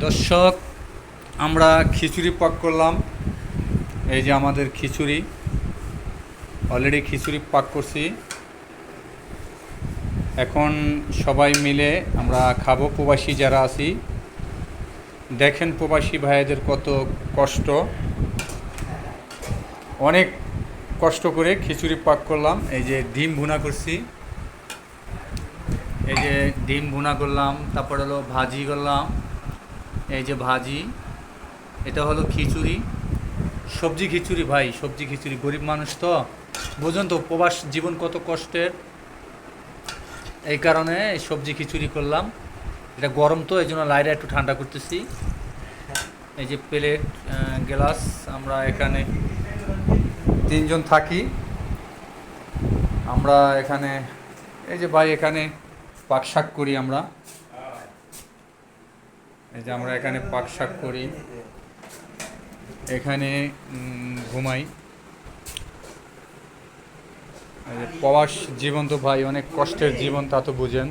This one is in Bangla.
দর্শক, আমরা খিচুড়ি পাক করলাম। এই যে আমাদের খিচুড়ি, অলরেডি খিচুড়ি পাক করছি। এখন সবাই মিলে আমরা খাবো। প্রবাসী যারা আছি, দেখেন প্রবাসী ভাইদের কত কষ্ট, অনেক কষ্ট করে খিচুড়ি পাক করলাম। এই যে ডিম ভুনা করছি, এই যে ডিম ভুনা করলাম, তারপর হলো ভাজি করলাম, এই যে ভাজি, এটা হলো খিচুড়ি, সবজি খিচুড়ি ভাই, সবজি খিচুড়ি। গরিব মানুষ তো, বুঝুন তো প্রবাস জীবন কত কষ্টের, এই কারণে এই সবজি খিচুড়ি করলাম। এটা গরম তো, এই জন্য লাইটা একটু ঠান্ডা করতেছি। এই যে প্লেট, গ্লাস, আমরা এখানে তিনজন থাকি। আমরা এখানে, এই যে ভাই এখানে পাক শাক করি আমরা, এই যে আমরা এখানে পাক শাক করি, এখানে ঘুমাই। এই যে প্রবাস জীবন তো ভাই অনেক কষ্টের জীবন, তা তো বুঝেন।